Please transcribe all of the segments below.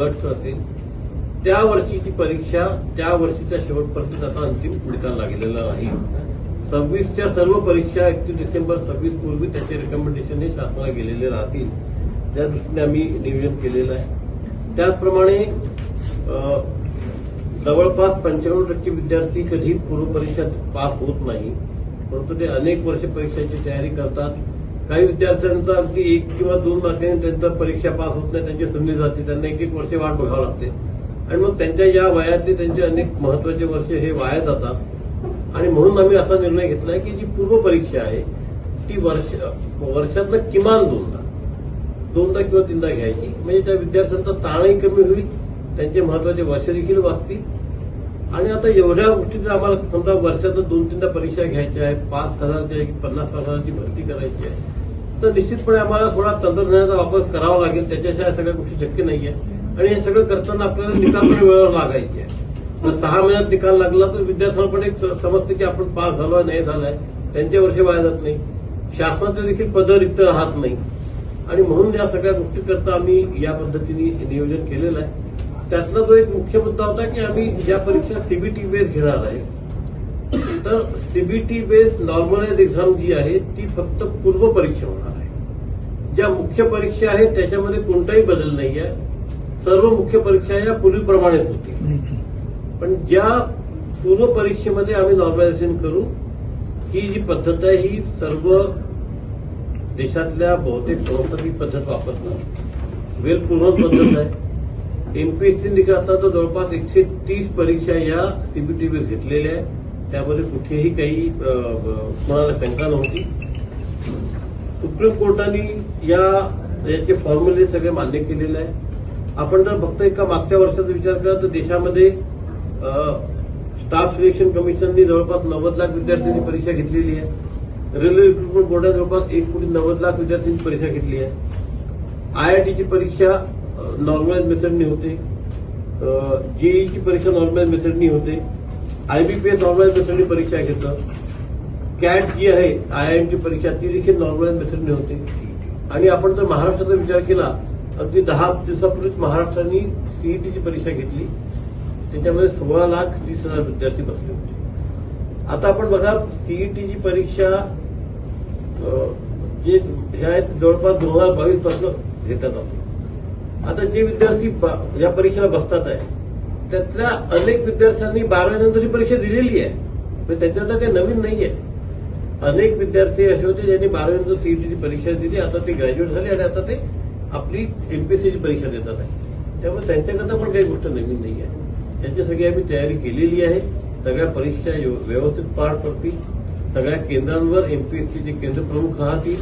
गट असेल त्या वर्षीची परीक्षा त्या वर्षीच्या शेवटपर्यंत आता अंतिम निकाल लागलेला नाही. 26च्या सर्व परीक्षा 31 डिसेंबर 26 पूर्वी त्याचे रेकमेंडेशन हे शासनाला गेलेले राहतील. त्या दृष्टीने आम्ही नियोजन केलेलं आहे. त्याचप्रमाणे जवळपास 95% विद्यार्थी कधी पूर्व परीक्षेत पास होत नाही, परंतु ते अनेक वर्ष परीक्षेची तयारी करतात. काही विद्यार्थ्यांचा अगदी 1 किंवा 2 मार्कांनी त्यांचा परीक्षा पास होत नाही, त्यांची संधी जाते, त्यांना 1 वर्ष वाट बघावं लागते आणि मग त्यांच्या या वयातले त्यांचे अनेक महत्वाचे वर्ष हे वाया जातात. आणि म्हणून आम्ही असा निर्णय घेतलाय की जी पूर्व परीक्षा आहे ती वर्षातनं किमान दोनदा किंवा 3दा घ्यायची, म्हणजे त्या विद्यार्थ्यांचा ताणही कमी होईल, त्यांचे महत्वाचे वर्ष देखील वाचतील. आणि आता एवढ्या गोष्टी जर आम्हाला समजा वर्षातून 2-3दा परीक्षा घ्यायच्या आहे, 5,000 50,000ची भरती करायची आहे, तर निश्चितपणे आम्हाला थोडा तंत्रज्ञानाचा वापर करावा लागेल. त्याच्याशिवाय सगळ्या गोष्टी शक्य नाहीये. आणि हे सगळं करताना आपल्याला निकाल पण वेळेवर लागायचे आहे. जर 6 महिन्यात निकाल लागला तर विद्यार्थ्यांना पण एक समजते की आपण पास झालोय नाही झालाय, त्यांचे वर्ष वाया जात नाही, शासनाचे देखील पद रिक्त राहत नाही. आणि म्हणून या सगळ्या गोष्टी करता आम्ही या पद्धतीने नियोजन केलेलं आहे. त्यातला जो एक मुख्य मुद्दा होता की आम्ही ज्या परीक्षा सीबीटी बेस घेणार आहे, तर सीबीटी बेस नॉर्मलाइज एक्झाम जी आहे ती फक्त पूर्व परीक्षा होणार आहे. ज्या मुख्य परीक्षा आहेत त्याच्यामध्ये कोणताही बदल नाही आहे. सर्व मुख्य परीक्षा या पूर्वीप्रमाणेच होती. पण ज्या पूर्व परीक्षेमध्ये आम्ही नॉर्मलायझेशन करू, ही जी पद्धत आहे ही सर्व देशातल्या बहुतेक संस्था ही पद्धत वापरतात. वेल पूर्ण पद्धत आहे. एमपीएससी निकाल आता तर जवळपास 130 परीक्षा या सीबीटी बेस घेतलेल्या आहे. त्यामध्ये कुठेही काही कोणाला शंका नव्हती. सुप्रीम कोर्टाने याचे फॉर्म्युले सगळे मान्य केलेले आहे. आपण जर फक्त एका मागच्या वर्षाचा विचार केला तर देशामध्ये स्टाफ सिलेक्शन कमिशननी जवळपास 90 लाख विद्यार्थ्यांची परीक्षा घेतलेली आहे. रेल्वे रिक्रुटमेंट बोर्डाने जवळपास 1,90,00,000 विद्यार्थ्यांची परीक्षा घेतली आहे. आयआयटीची परीक्षा नॉर्मलाइज मेथडनी होते. जेईची परीक्षा नॉर्मलाइज मेथडनी होते. आयबीपीएस नॉर्मलाइज मेथडनी परीक्षा घेतं. कॅट जी आहे आयआयएमची परीक्षा ती देखील नॉर्मलाइज मेथडनी होते. आणि आपण जर महाराष्ट्राचा विचार केला अगदी 10 दिवसापूर्वीच महाराष्ट्राने सीईटीची परीक्षा घेतली. त्याच्यामध्ये 16,30,000 विद्यार्थी बसले होते. आता आपण बघा सीईटीची परीक्षा जे आहेत जवळपास 2022 पासून घेतात. आता जे विद्यार्थी या परीक्षेला बसतात आहे त्यातल्या अनेक विद्यार्थ्यांनी 12वी नंतरची परीक्षा दिलेली आहे, पण त्याच्यात काही नवीन नाहीये. अनेक विद्यार्थी असे होते ज्यांनी 12वी नंतर सीईटीची परीक्षा दिली, आता ते ग्रॅज्युएट झाले आणि आता ते आपली एमपीएससीची परीक्षा देतात आहे. त्यामुळे त्यांच्याकरता पण काही गोष्ट नवीन नाही आहे. याची सगळी आम्ही तयारी केलेली आहे. सगळ्या परीक्षा व्यवस्थित पार पडतील. सगळ्या केंद्रांवर एमपीएससीचे केंद्र प्रमुख राहतील.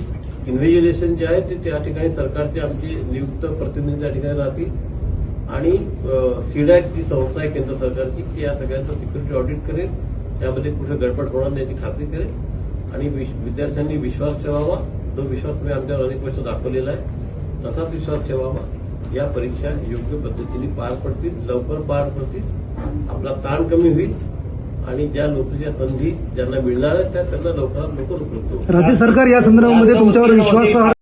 इन्व्हिजिलेशन जे आहे ते त्या ठिकाणी सरकारचे आमचे नियुक्त प्रतिनिधी त्या ठिकाणी राहतील. आणि सीडॅक जी संस्था आहे केंद्र सरकारची ती या सगळ्यांचं सिक्युरिटी ऑडिट करेल. त्यामध्ये कुठे गडबड होणार नाही याची खात्री करेल. आणि विद्यार्थ्यांनी विश्वास ठेवावा. जो विश्वास मी आमच्यावर अनेक वर्ष दाखवलेला आहे तसाच विश्वास ठेवावा. या परीक्षा योग्य पद्धतीने पार पडतील, लवकर पार पडतील, आपला ताण कमी होईल आणि ज्या नोकरीच्या संधी ज्यांना मिळणार आहेत त्या त्यांना लवकरात लवकर उपलब्ध होतील. राज्य सरकार या संदर्भामध्ये तुमच्यावर विश्वास